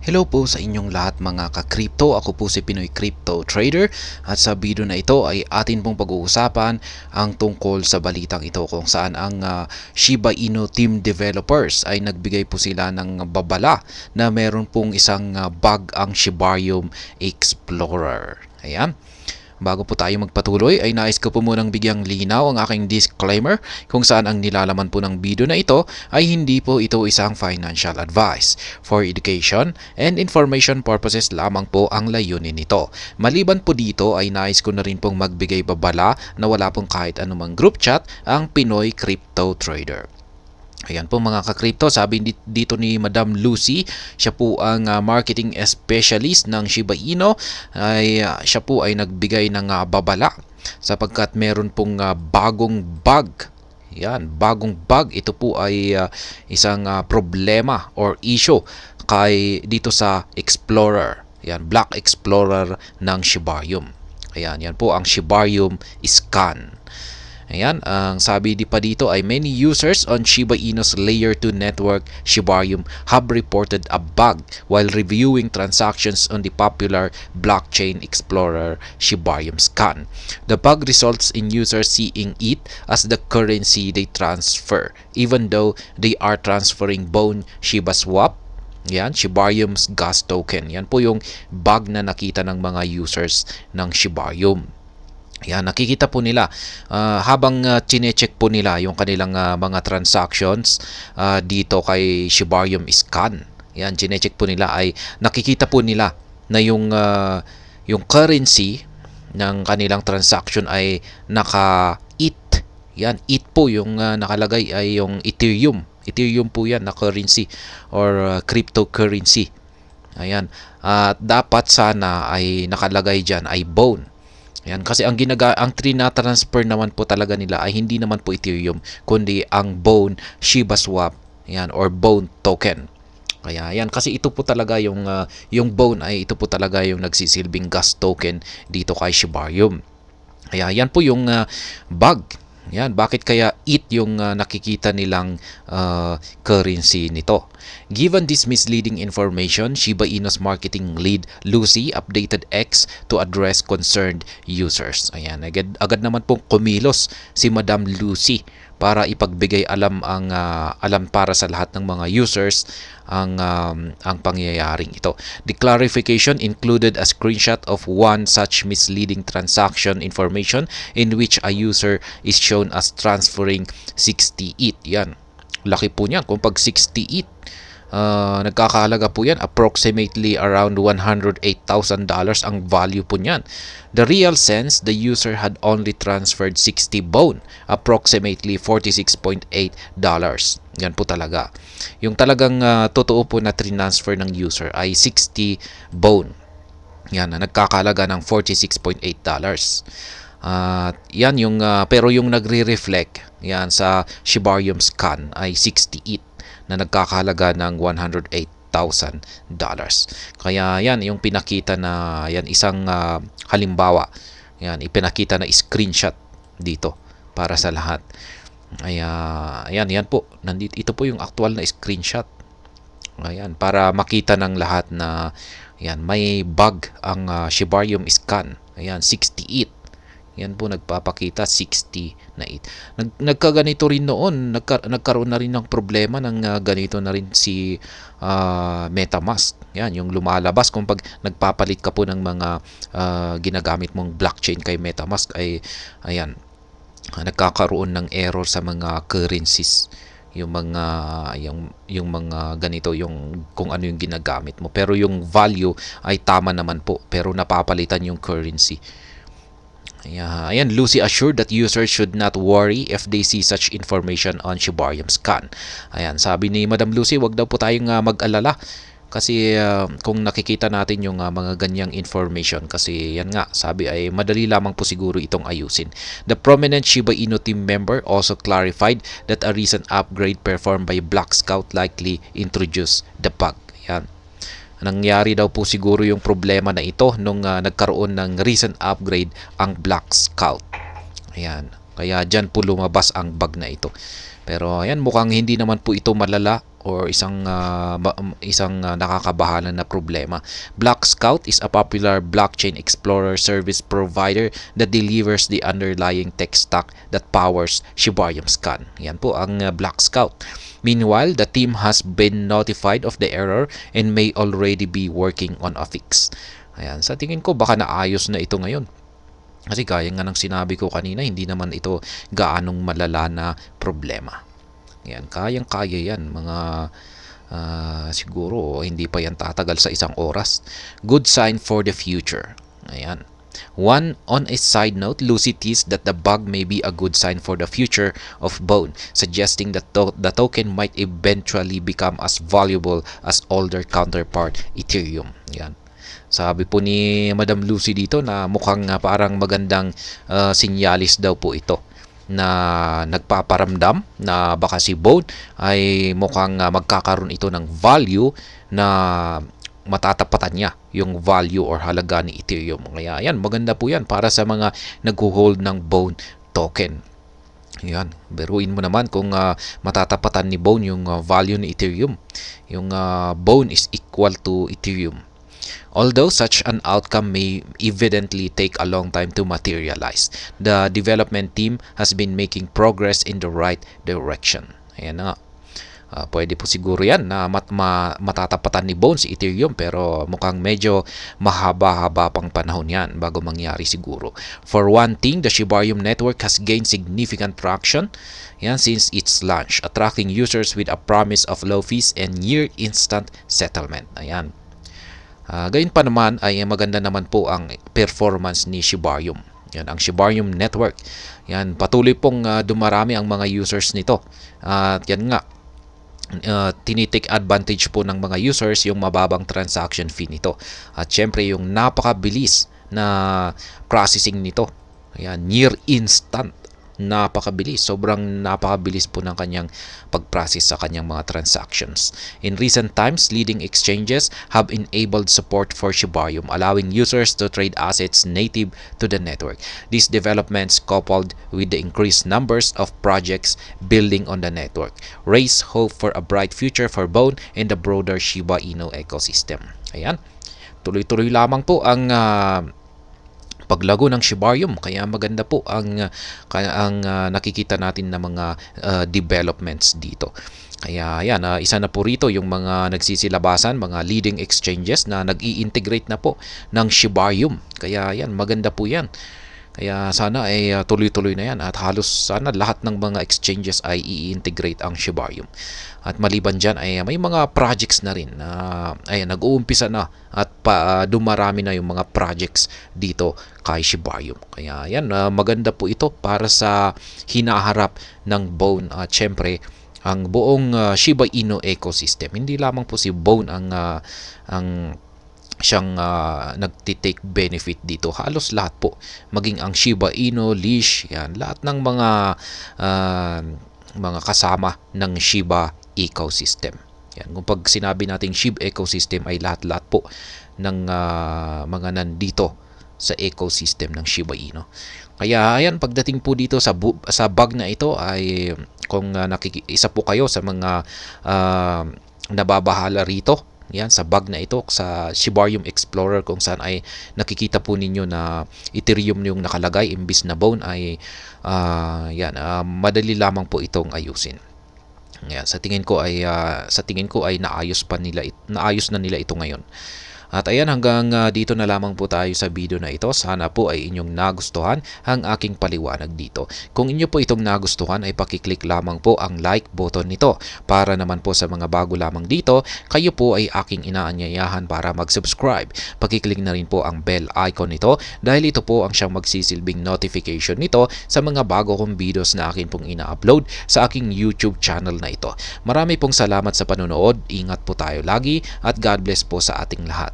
Hello po sa inyong lahat mga ka-crypto. Ako po si Pinoy Crypto Trader at sa video na ito ay atin pong pag-uusapan ang tungkol sa balitang ito kung saan ang Shiba Inu team developers ay nagbigay po sila ng babala na meron pong isang bug ang Shibarium Explorer. Ayan. Bago po tayo magpatuloy ay nais ko po munang bigyang linaw ang aking disclaimer kung saan ang nilalaman po ng video na ito ay hindi po ito isang financial advice. For education and information purposes lamang po ang layunin nito. Maliban po dito ay nais ko na rin pong magbigay babala na wala pong kahit anumang group chat ang Pinoy Crypto Trader. Ayan po mga ka-crypto, sabi dito ni Madam Lucy, siya po ang marketing specialist ng Shiba Inu, siya po ay nagbigay ng babala sapagkat meron pong bagong bug. Yan, bagong bug. Ito po ay isang problema or issue dito sa Explorer. Yan, Block Explorer ng Shibarium. Ayan, yan po ang Shibarium scan. Ayan, ang sabi pa dito ay many users on Shiba Inu's Layer 2 network Shibarium have reported a bug while reviewing transactions on the popular blockchain explorer Shibarium Scan. The bug results in users seeing it as the currency they transfer, even though they are transferring Bone Shiba Swap. Yan, Shibarium's gas token. Yan po yung bug na nakita ng mga users ng Shibarium. Yan, nakikita po nila habang chinecheck po nila yung kanilang mga transactions dito kay Shibarium Scan. Yan, chinecheck po nila ay nakikita po nila na yung currency ng kanilang transaction ay naka-ETH. Yan, ETH po yung nakalagay ay yung Ethereum. Ethereum po yan na currency or cryptocurrency. Ayan, dapat sana ay nakalagay dyan ay Bone. Yan, kasi ang trina-transfer naman po talaga nila ay hindi naman po Ethereum kundi ang Bone Shiba Swap, yan, or Bone token. Kaya yan, kasi ito po talaga yung Bone ay ito po talaga yung nagsisilbing gas token dito kay Shibarium. Kaya yan po yung bug. Yan, bakit kaya ETH yung nakikita nilang currency nito? Given this misleading information, Shiba Inu's marketing lead Lucy updated X to address concerned users. Ayan, agad naman pong kumilos si Madam Lucy para ipagbigay alam para sa lahat ng mga users ang pangyayaring ito. The clarification included a screenshot of one such misleading transaction information in which a user is shown as transferring 60 ETH. Yan. Laki po niyan kung pag 60 ETH. Nagkakahalaga po yan approximately around $108,000 ang value po niyan. The real sense, the user had only transferred 60 Bone, approximately $46.8. Yan po talaga. Yung talagang totoo po na transfer ng user ay 60 Bone. Yan, nagkakahalaga ng $46.8. Yan yung pero yung nagre-reflect yan sa Shibarium Scan ay 60 ETH na nagkakahalaga ng $108,000. Kaya yan yung pinakita na yan isang halimbawa. Yan ipinakita na screenshot dito para sa lahat. Ayan po. Ito po yung actual na screenshot. Ayan, para makita ng lahat na yan may bug ang Shibarium Scan. Ayan, 60 ETH. Yan po nagpapakita 60 na ETH. Nagkaganito rin noon, nagkaroon na rin ng problema ng ganito na rin si MetaMask. Yan, yung lumalabas kung pag nagpapalit ka po ng mga ginagamit mong blockchain kay MetaMask ay ayan, nagkakaroon ng error sa mga currencies. Yung mga ganito, yung kung ano yung ginagamit mo. Pero yung value ay tama naman po, pero napapalitan yung currency. Ayan, Lucy assured that users should not worry if they see such information on Shibarium Scan. Ayan, sabi ni Madam Lucy, wag daw po tayong mag-alala kasi kung nakikita natin yung mga ganyang information, kasi yan nga, sabi ay madali lamang po siguro itong ayusin. The prominent Shiba Inu team member also clarified that a recent upgrade performed by Black Scout likely introduced the bug. Ayan. Nangyari daw po siguro yung problema na ito nung nagkaroon ng recent upgrade ang Black Scout. Ayan. Kaya dyan po lumabas ang bug na ito. Pero ayan, mukhang hindi naman po ito malala or isang nakakabahala na problema. Block Scout is a popular blockchain explorer service provider that delivers the underlying tech stack that powers Shibarium Scan. Yan po ang Block Scout. Meanwhile, the team has been notified of the error and may already be working on a fix. Ayan, sa tingin ko baka naayos na ito ngayon. Kasi gaya nga ng sinabi ko kanina, hindi naman ito gaanong malala na problema. Yan, kayang-kaya yan. Siguro, hindi pa yan tatagal sa isang oras. Good sign for the future. Ayan. On a side note, Lucy teased that the bug may be a good sign for the future of Bone, suggesting that the token might eventually become as valuable as older counterpart Ethereum. Yan. Sabi po ni Madam Lucy dito na mukhang parang magandang sinyalis daw po ito na nagpaparamdam na baka si Bone ay mukhang magkakaroon ito ng value na matatapatan niya yung value or halaga ni Ethereum. Kaya yan, maganda po yan para sa mga nagho-hold ng Bone token. Yan, beruin mo naman kung matatapatan ni Bone yung value ni Ethereum. Yung Bone is equal to Ethereum. Although such an outcome may evidently take a long time to materialize, the development team has been making progress in the right direction. Ayan na nga. Pwede po siguro yan na matatapatan ni Bone si Ethereum, pero mukhang medyo mahaba-haba pang panahon yan bago mangyari siguro. For one thing, the Shibarium network has gained significant traction since its launch, attracting users with a promise of low fees and near instant settlement. Ayan. Gayon pa naman ay maganda naman po ang performance ni Shibarium. Yan ang Shibarium network. Yan, patuloy pong dumarami ang mga users nito. At yan nga, tinitake advantage po ng mga users yung mababang transaction fee nito. At syempre yung napakabilis na processing nito. Ayan, near instant. Napakabilis. Sobrang napakabilis po ng kanyang pag-process sa kanyang mga transactions. In recent times, leading exchanges have enabled support for Shibarium, allowing users to trade assets native to the network. These developments, coupled with the increased numbers of projects building on the network, raise hope for a bright future for Bone and the broader Shiba Inu ecosystem. Ayan. Tuloy-tuloy lamang po ang paglago ng Shibarium, kaya maganda po ang nakikita natin na mga developments dito. Kaya yan, isa na po rito yung mga nagsisilabasan, mga leading exchanges na nag-i-integrate na po ng Shibarium. Kaya yan, maganda po yan. Kaya sana ay tuloy-tuloy na yan at halos sana lahat ng mga exchanges ay i-integrate ang Shibarium. At maliban dyan ay may mga projects na rin na nag-uumpisa na at dumarami na yung mga projects dito kay Shibarium. Kaya yan, maganda po ito para sa hinaharap ng Bone at syempre ang buong Shiba Inu ecosystem. Hindi lamang po si Bone ang siyang nagtitake benefit dito. Halos lahat po. Maging ang Shiba Inu, Leash, yan, lahat ng mga kasama ng Shiba ecosystem. Yan, kung pag sinabi nating Shiba ecosystem ay lahat-lahat po ng mga nandito sa ecosystem ng Shiba Inu. Kaya ayan, pagdating po dito sa bug na ito ay kung isa po kayo sa mga nababahala rito, yan, sa bug na ito sa Shibarium Explorer, kung saan ay nakikita po ninyo na Ethereum yung nakalagay imbis na Bone, ay madali lamang po itong ayusin. Yan, sa tingin ko ay naayos na nila ito ngayon. At ayan, hanggang dito na lamang po tayo sa video na ito. Sana po ay inyong nagustuhan ang aking paliwanag dito. Kung inyo po itong nagustuhan ay pakiclick lamang po ang like button nito. Para naman po sa mga bago lamang dito, kayo po ay aking inaanyayahan para mag-subscribe. Pakiclick na rin po ang bell icon nito dahil ito po ang siyang magsisilbing notification nito sa mga bago kong videos na akin pong ina-upload sa aking YouTube channel na ito. Marami pong salamat sa panonood. Ingat po tayo lagi at God bless po sa ating lahat.